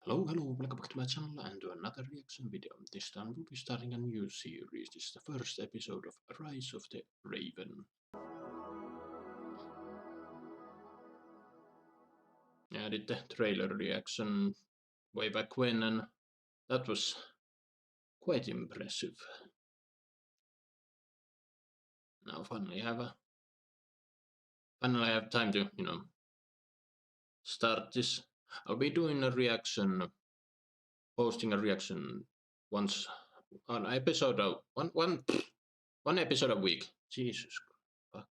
Hello, welcome back to my channel and to another reaction video. This time we'll be starting a new series. This is the first episode of Rise of the Raven. I did the trailer reaction way back when and that was quite impressive. Now finally I have time to, start this. I'll be doing a reaction, posting a reaction once on episode of one episode a week. Jesus fuck.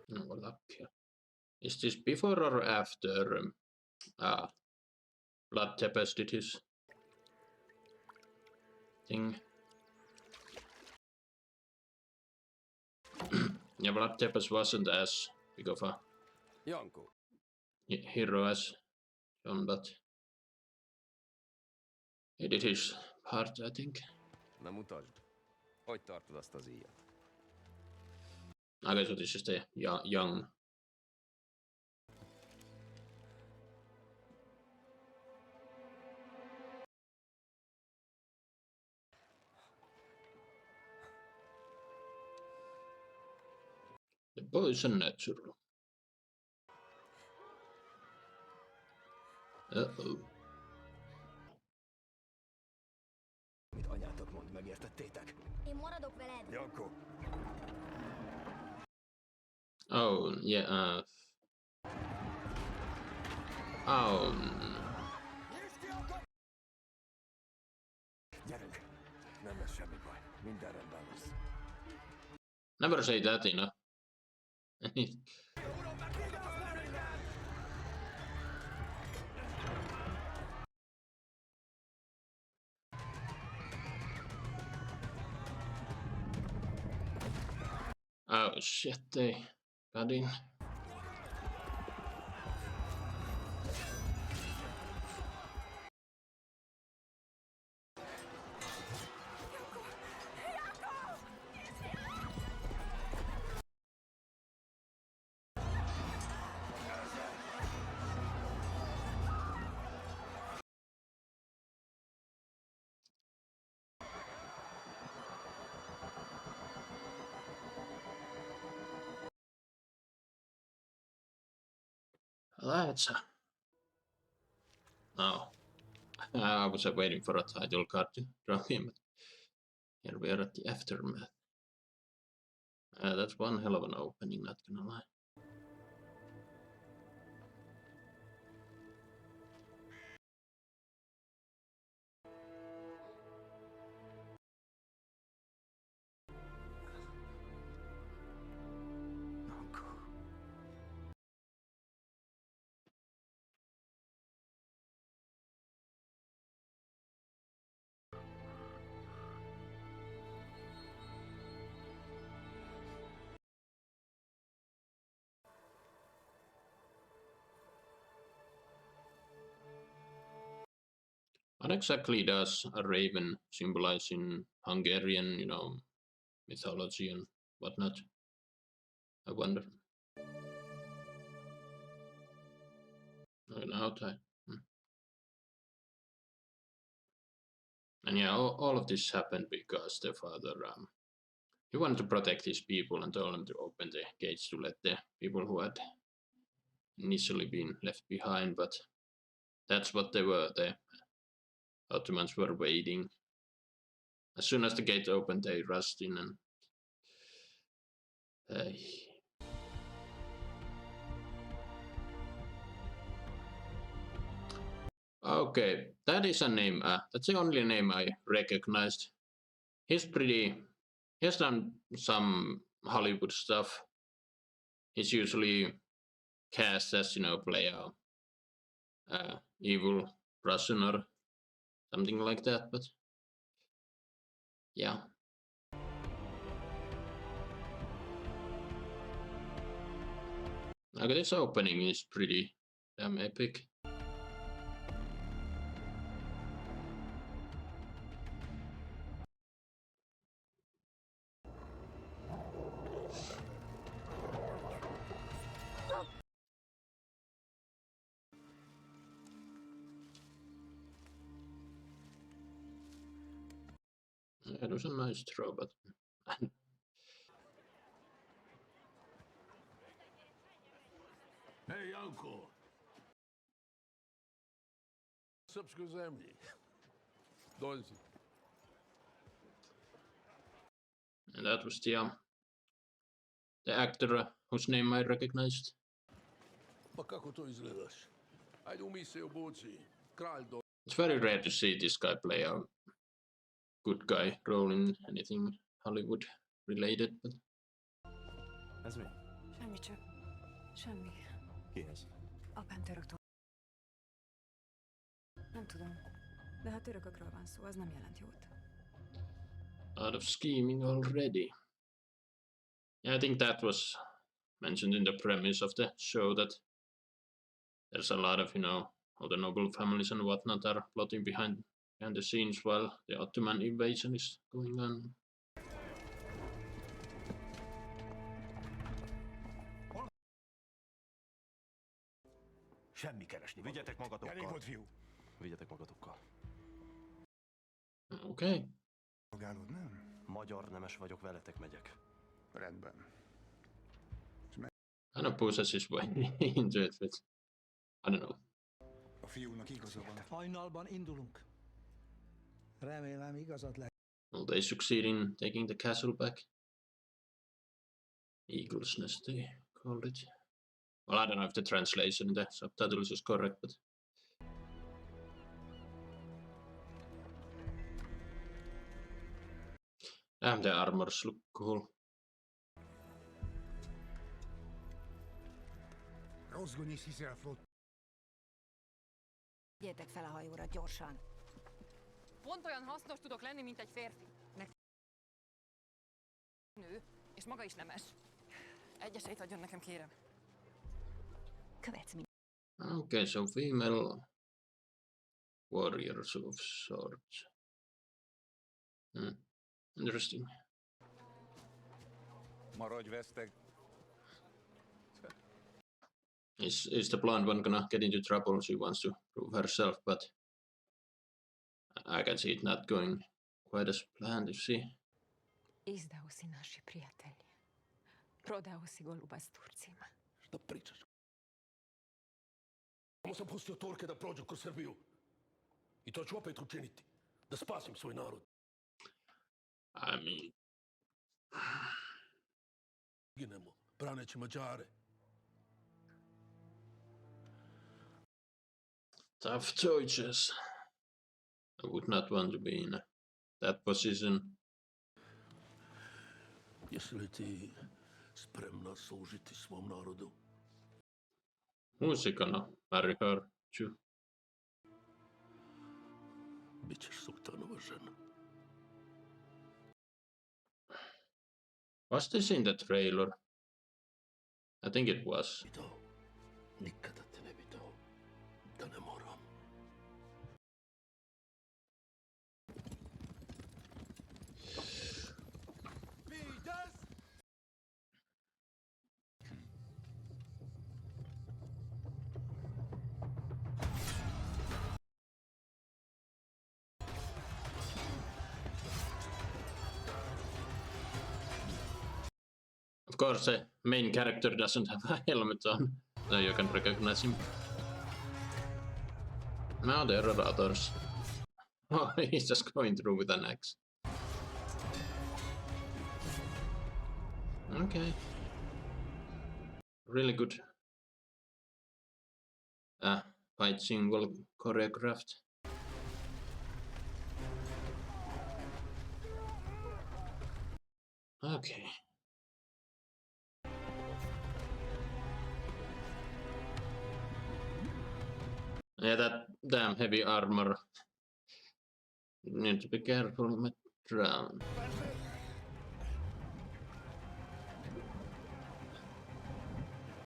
No, well, up here. Is this before or after Blood Tepes did his thing? Yeah, Blood Tepes wasn't as big of a hero as John, but he did his part, I think. Na mutasd, hogy tartod azt az íjat? I guess this is the young. The boy is a natural. Uh-oh. Mit anyátok mond, megértettétek? Én maradok veled. Janko! Oh, yeah, oh. Gyerünk! Nem lesz semmi baj. Minden rendben lesz. Never say that, you know. Oh shit, they got in. That's oh, I was waiting for a title card to drop in, but here we are at the aftermath. That's one hell of an opening, not gonna lie. What exactly does a raven symbolize in Hungarian, mythology and whatnot? I wonder. I don't know how to. And yeah, all of this happened because the father, he wanted to protect his people and told them to open the gates to let the people who had initially been left behind, but that's what they were. The Ottomans were waiting. As soon as the gate opened, they rushed in and okay, that is a name. That's the only name I recognized. He has done some Hollywood stuff. He's usually cast as, play a evil Russian or something like that, but yeah. Okay, this opening is pretty damn epic. It was a nice throw, but Hey, Janko. Srpsko zemlji. Dođi. and that was the actor whose name I recognized. Pa kako to izgledaš? Ajde umij se i obuci. Kralj do... It's very rare to see this guy play a good guy role in anything Hollywood related, but Ez mi? Semmi csak. Semmi. Ki ez? Apám török. Nem tudom. De ha törökökről van szó, az nem jelent jót. out of scheming already. Yeah, I think that was mentioned in the premise of the show that there's a lot of, all the noble families and whatnot are plotting behind the scenes while the Ottoman invasion is going on. Semmi keresni. Vigyetek magatokkal. Elég volt, fiú. Vigyetek magatokkal. Okay. Szolgálod, nem? Magyar nemes vagyok, veletek megyek. Rendben. Kind of pushes his way into it, but I don't know. A fiúnak igaza van. Hajnalban indulunk. Remélem igazad lesz. Will they succeed in taking the castle back? Eagle's Nest, they called it. Well, I don't know if the translation in the subtitles is correct, but damn, the armors look cool. Rozgony is hiszel flott. Gyertek fel a hajóra gyorsan. Pont olyan hasznos tudok lenni, mint egy férfi. Nő, és maga is nemes. Egy esélyt adjon nekem, kérem. Követsz minket. Okay, so female warriors of sorts. Interesting. Maradj vesztek. Is the blonde one gonna get into trouble? She wants to prove herself, but I can see it not going quite as planned, you see. Izdao si naši prijatelji. Prodao si goluba s Turcima. Šta pričaš? Samo sam pustio Turke da prođu kroz Srbiju. I to ću opet učiniti. Da spasim svoj narod. I mean, Ginemo, braneći Mađare. tough choices. I would not want to be in that position. Jesi li ti spremna služiti svom narodu? Who's he gonna marry her to? Bićeš sultanova žena. Was this in the trailer? I think it was. I dao. Nikada te ne bi dao. Da ne moram. Of course, the main character doesn't have a helmet on, so you can recognize him. Now there are others. Oh, he's just going through with an axe. Okay. Really good. Fight scene well choreographed. Okay. Yeah, that damn heavy armor. You need to be careful, you might drown.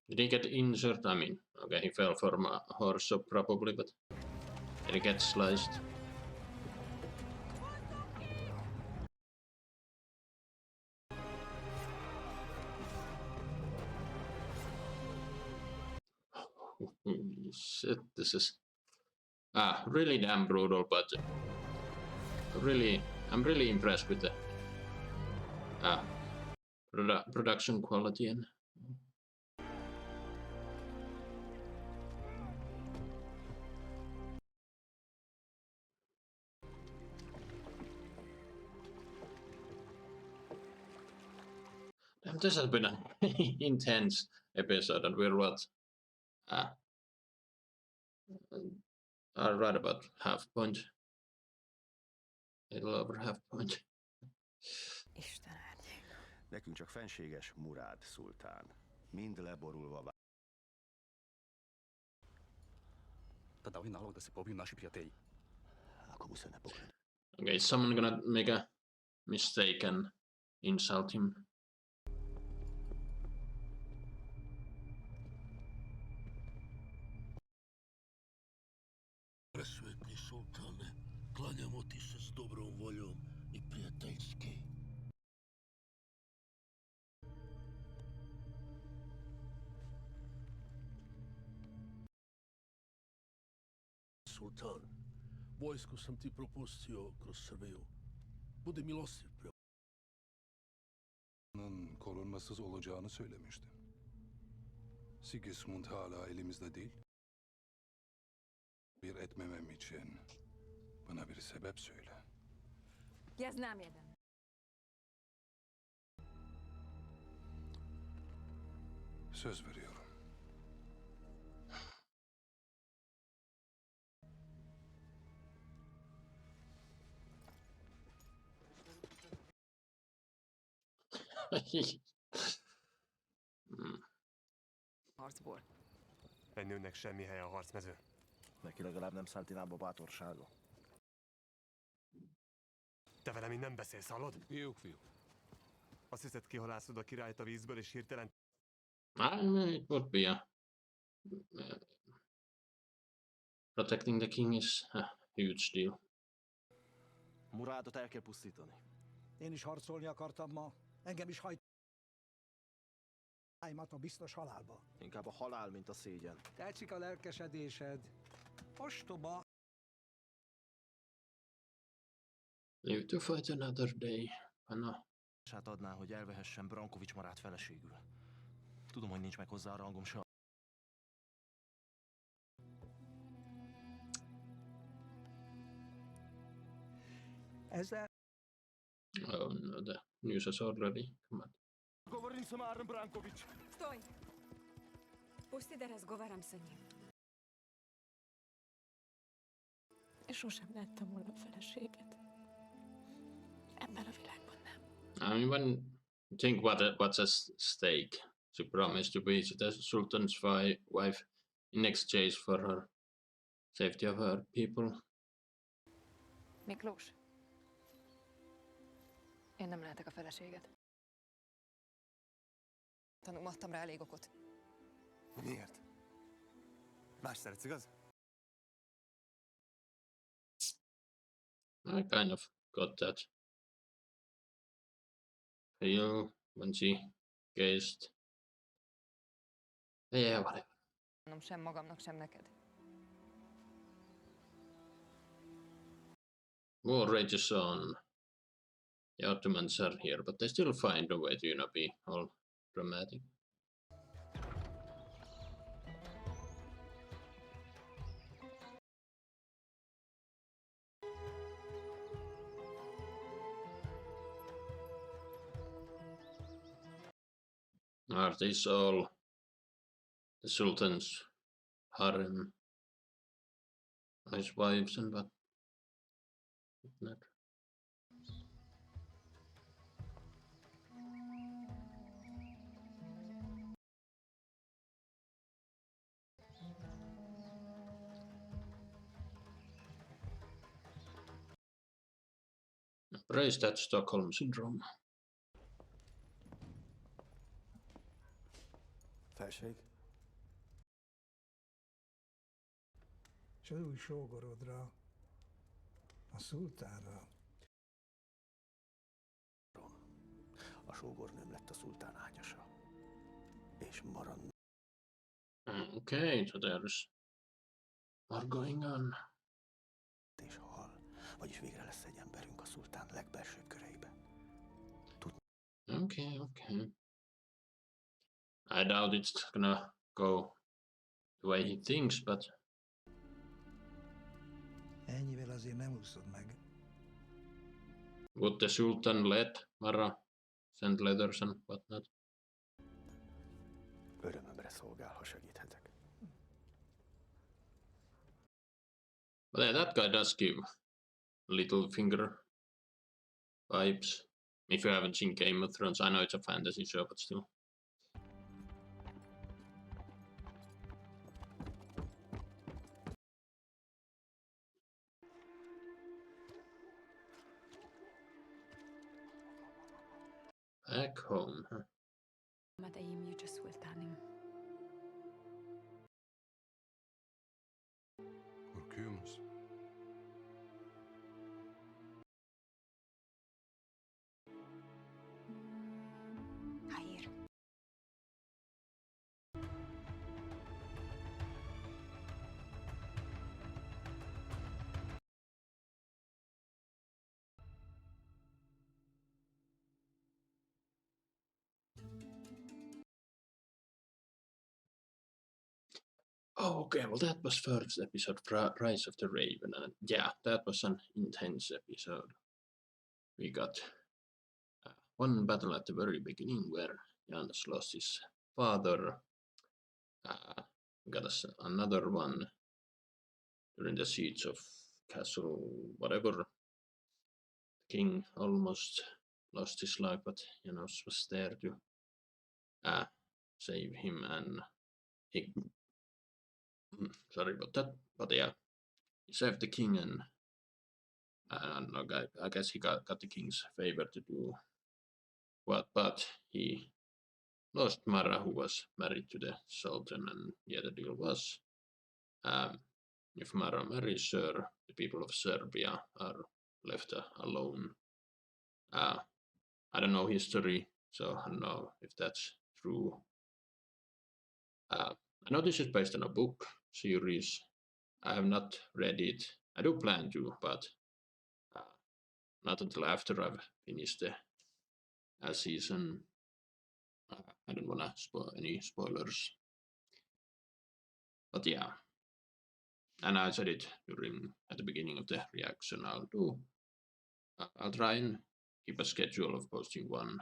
Did he get injured? I mean, okay, he fell from a horse, so probably, but did he get sliced? Holy shit, this is really damn brutal, but really I'm really impressed with the production quality and this has been an intense episode, and we're what right about half point, a little over half point. Isten árnyék. Nekünk csak fenséges Murád szultán. Mind leborulva Okay, is someone gonna make a mistake and insult him? Presvetni sultane, klanjamo ti se s dobrom voljom i prijateljski. Sultan, vojsku sam ti propustio kroz Srbiju. Budi milostiv prema. Korunmasız olacağını söylemiştin. Sigismund hala elimizde değil. Bir etmemem için bana bir sebep söyle. Ja znam jedan. Söz veriyorum. Harcból. Egy nőnek semmi helye a harcmező. neki legalább nem szállt irába bátorsága. Te velem így nem beszélsz, hallod? Fiúk, fiúk. Azt hiszed, kihalászod a királyt a vízből, és hirtelen... I mean, it would be a protecting the king is a huge deal. Murádot el kell pusztítani. Én is harcolni akartam ma. Engem is hajt. Ájmat a biztos halálba. Inkább a halál, mint a szégyen. Tetszik a lelkesedésed. Ostoba. Live to fight another day. Anna. Hát adná, hogy elvehessen Brankovics Marát feleségül. Tudom, hogy nincs meg hozzá a rangom se. Ezzel Oh no, the news has already come out. Govorim sa Marom Branković. Stoj! Pusti da razgovaram sa njim. Sosem láttam volna feleséget. Ebben a világban nem. I mean, when you think what's at stake, she promised to be the Sultan's wife in exchange for her safety of her people. Miklós. Én nem lehetek a feleséget. Tanulom, adtam rá elég okot. Miért? Más szeretsz, igaz? I kind of got that feel when she gazed. Yeah, whatever. Nem sem magamnak, sem neked. War rages on. The Ottomans are here, but they still find a way to, be all dramatic. Are these all the Sultan's harem? His wives and what not? Praise that Stockholm syndrome. Felség? és az új sógorodra, a szultánra. A sógornőm lett a szultán ágyasa. És marad. Okay, so there's more going on. És hal. Vagyis végre lesz egy emberünk a szultán legbelsőbb köreiben. Okay, okay. I doubt it's gonna go the way he thinks, but Ennyivel azért nem úszod meg. would the Sultan let Mara send letters and whatnot? Örömömre szolgál, ha segíthetek. But yeah, that guy does give Littlefinger vibes. If you haven't seen Game of Thrones, I know it's a fantasy show, but still. Back home, huh? مدعيم yüce sultanım. Korkuyor musun? Hayır. Oh, okay. Well, that was first episode, Rise of the Raven, and yeah, that was an intense episode. We got one battle at the very beginning where Janos lost his father. We got another one during the siege of Castle whatever. The king almost lost his life, but Janos was there to save him, and he sorry about that, but yeah, he saved the king, and I guess he got the king's favor to do what, but he lost Mara, who was married to the sultan, and yeah, the deal was if Mara marries her, the people of Serbia are left alone. I don't know history, so I don't know if that's true. I know this is based on a book series. I have not read it. I do plan to, but not until after I've finished the season. I don't want to spoil any spoilers. But yeah, and I said it at the beginning of the reaction. I'll try and keep a schedule of posting one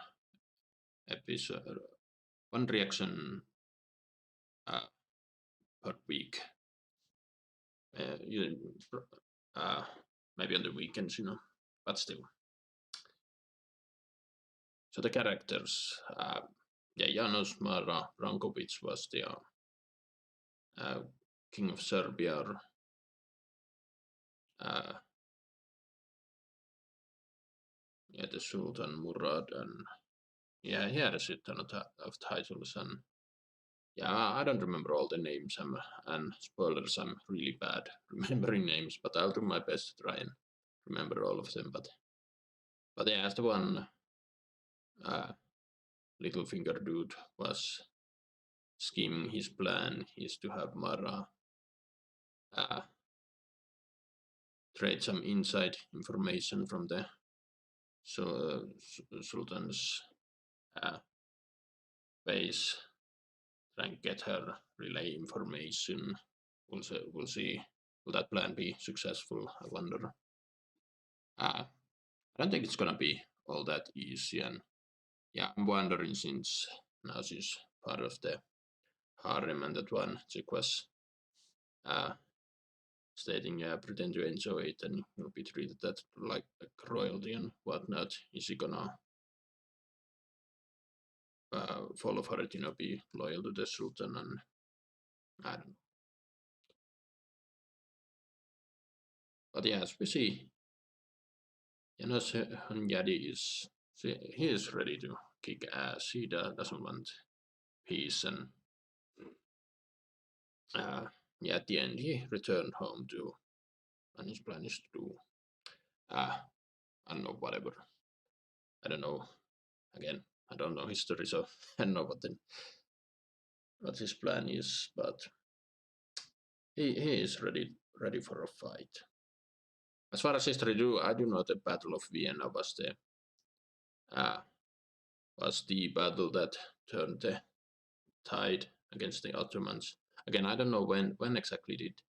episode, one reaction per week. Maybe on the weekends, but still. So the characters, Janos Mara Brankovic was the king of Serbia. The Sultan Murad, and he had a shit ton of titles, and I don't remember all the names, and spoilers, I'm really bad remembering names, but I'll do my best to try and remember all of them. But yeah, as the one Littlefinger dude was scheming his plan is to have Mara trade some inside information from the Sultan's base, try and get her relay information. We'll see. Will that plan be successful? I wonder. I don't think it's gonna be all that easy, and yeah, I'm wondering, since now she's part of the harem, and that one chick was stating, pretend to enjoy it and you'll be treated that like royalty and whatnot. Is he gonna follow for it, be loyal to the Sultan? And I don't know. But yeah, as we see, Janos Hanjadi he is ready to kick ass. He doesn't want peace, and at the end he returned home and his plan is to do I don't know, whatever. I don't know. Again, I don't know history, so I don't know what his plan is, but he is ready for a fight. As far as history I do know the Battle of Vienna was the battle that turned the tide against the Ottomans. Again, I don't know when exactly did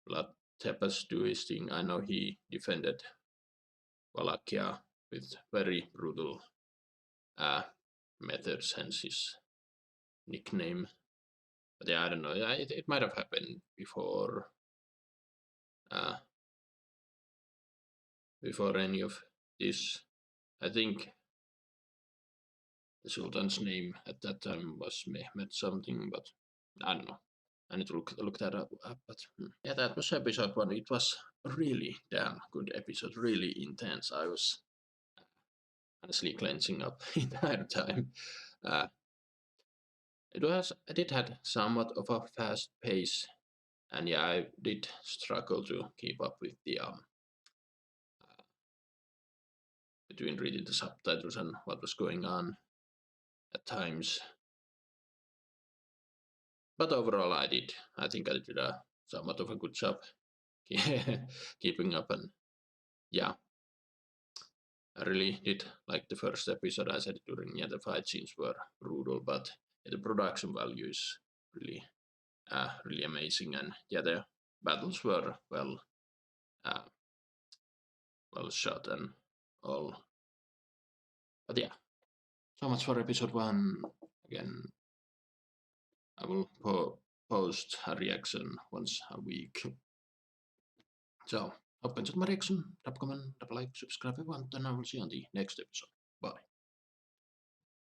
Vlad Tepes do his thing. I know he defended Wallachia with very brutal methods, hence his nickname. But yeah, I don't know. It might have happened before any of this. I think the Sultan's name at that time was Mehmed something, but I don't know. I need to look that up. But yeah, that was episode 1. It was a really damn good episode, really intense. I was honestly cleansing up the entire time. It had somewhat of a fast pace, and yeah, I did struggle to keep up with the between reading the subtitles and what was going on at times. But overall, I think I did a somewhat of a good job keeping up, and yeah, I really did like the first episode. I said during the fight scenes were brutal, but the production value is really amazing, and yeah, the battles were well shot and all. But yeah, so much for episode 1. Again, I will post a reaction once a week. So, hope you enjoyed my reaction. Drop a comment, drop a like, subscribe if you want, and I will see you on the next episode. Bye.